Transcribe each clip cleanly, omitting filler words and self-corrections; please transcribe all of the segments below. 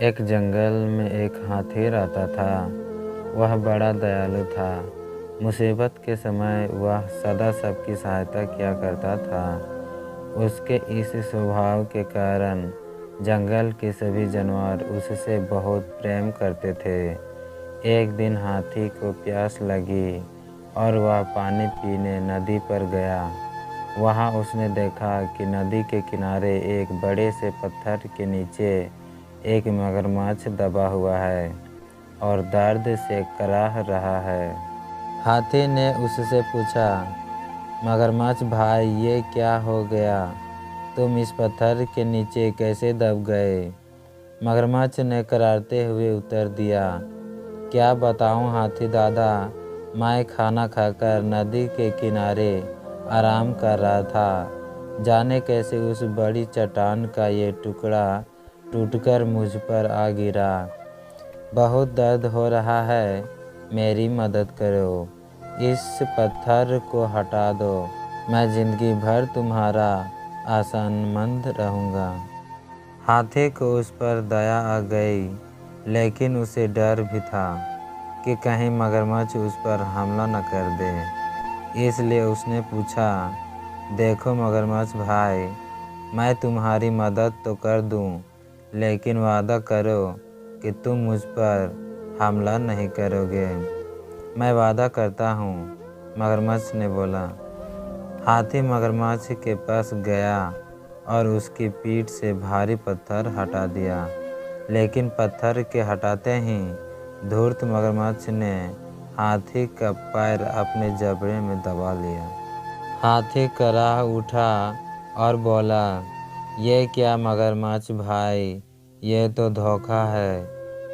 एक जंगल में एक हाथी रहता था। वह बड़ा दयालु था। मुसीबत के समय वह सदा सबकी सहायता किया करता था। उसके इस स्वभाव के कारण जंगल के सभी जानवर उससे बहुत प्रेम करते थे। एक दिन हाथी को प्यास लगी और वह पानी पीने नदी पर गया। वहाँ उसने देखा कि नदी के किनारे एक बड़े से पत्थर के नीचे एक मगरमच्छ दबा हुआ है और दर्द से कराह रहा है। हाथी ने उससे पूछा, मगरमच्छ भाई, ये क्या हो गया? तुम इस पत्थर के नीचे कैसे दब गए? मगरमच्छ ने करारते हुए उत्तर दिया, क्या बताऊं हाथी दादा, मैं खाना खाकर नदी के किनारे आराम कर रहा था। जाने कैसे उस बड़ी चट्टान का ये टुकड़ा टूटकर मुझ पर आ गिरा। बहुत दर्द हो रहा है, मेरी मदद करो। इस पत्थर को हटा दो, मैं जिंदगी भर तुम्हारा आसानमंद रहूँगा। हाथी को उस पर दया आ गई, लेकिन उसे डर भी था कि कहीं मगरमच्छ उस पर हमला न कर दे। इसलिए उसने पूछा, देखो मगरमच्छ भाई, मैं तुम्हारी मदद तो कर दूं, लेकिन वादा करो कि तुम मुझ पर हमला नहीं करोगे। मैं वादा करता हूँ, मगरमच्छ ने बोला। हाथी मगरमच्छ के पास गया और उसकी पीठ से भारी पत्थर हटा दिया, लेकिन पत्थर के हटाते ही धूर्त मगरमच्छ ने हाथी का पैर अपने जबड़े में दबा लिया। हाथी कराह उठा और बोला, ये क्या मगरमच्छ भाई, ये तो धोखा है।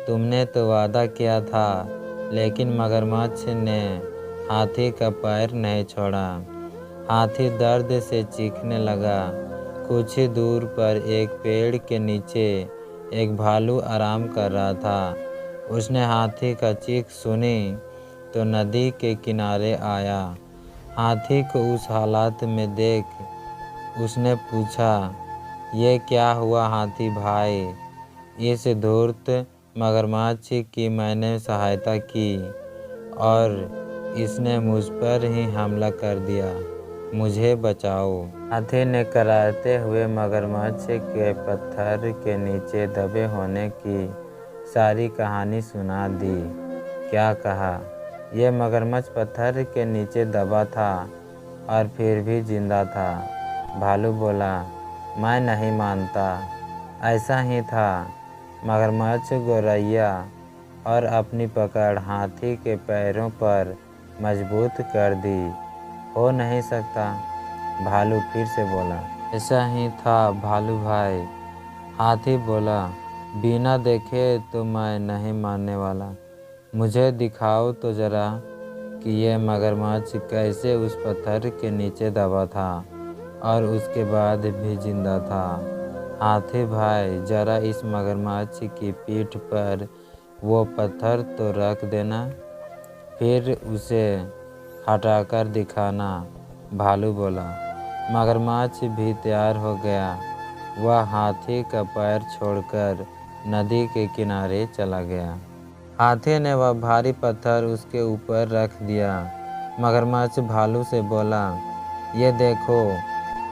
तुमने तो वादा किया था, लेकिन मगरमच्छ ने हाथी का पैर नहीं छोड़ा। हाथी दर्द से चीखने लगा। कुछ ही दूर पर एक पेड़ के नीचे एक भालू आराम कर रहा था। उसने हाथी का चीख सुनी तो नदी के किनारे आया। हाथी को उस हालात में देख उसने पूछा, ये क्या हुआ हाथी भाई? इस धूर्त मगरमच्छ की मैंने सहायता की और इसने मुझ पर ही हमला कर दिया, मुझे बचाओ। हाथी ने करारते हुए मगरमच्छ के पत्थर के नीचे दबे होने की सारी कहानी सुना दी। क्या कहा, यह मगरमच्छ पत्थर के नीचे दबा था और फिर भी जिंदा था। भालू बोला, मैं नहीं मानता, ऐसा ही था। मगरमच्छ गोरैया और अपनी पकड़ हाथी के पैरों पर मजबूत कर दी। हो नहीं सकता, भालू फिर से बोला। ऐसा ही था भालू भाई, हाथी बोला। बिना देखे तो मैं नहीं मानने वाला। मुझे दिखाओ तो जरा कि यह मगरमच्छ कैसे उस पत्थर के नीचे दबा था और उसके बाद भी जिंदा था। हाथी भाई, जरा इस मगरमच्छ की पीठ पर वो पत्थर तो रख देना, फिर उसे हटाकर दिखाना, भालू बोला। मगरमच्छ भी तैयार हो गया। वह हाथी का पैर छोड़कर नदी के किनारे चला गया। हाथी ने वह भारी पत्थर उसके ऊपर रख दिया। मगरमच्छ भालू से बोला, ये देखो,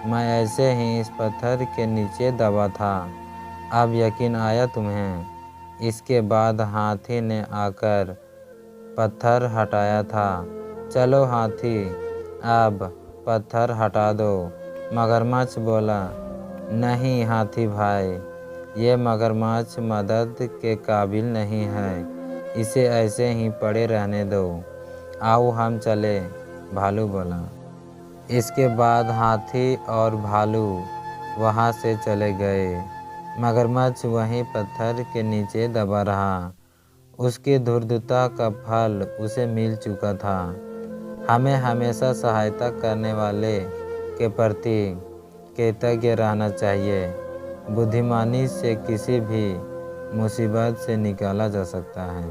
मैं ऐसे ही इस पत्थर के नीचे दबा था। अब यकीन आया तुम्हें? इसके बाद हाथी ने आकर पत्थर हटाया था। चलो हाथी, अब पत्थर हटा दो। मगरमच्छ बोला, नहीं हाथी भाई, ये मगरमच्छ मदद के काबिल नहीं है, इसे ऐसे ही पड़े रहने दो। आओ हम चले, भालू बोला। इसके बाद हाथी और भालू वहाँ से चले गए। मगरमच्छ वहीं पत्थर के नीचे दबा रहा। उसकी धूर्तता का फल उसे मिल चुका था। हमें हमेशा सहायता करने वाले के प्रति कृतज्ञ रहना चाहिए। बुद्धिमानी से किसी भी मुसीबत से निकाला जा सकता है।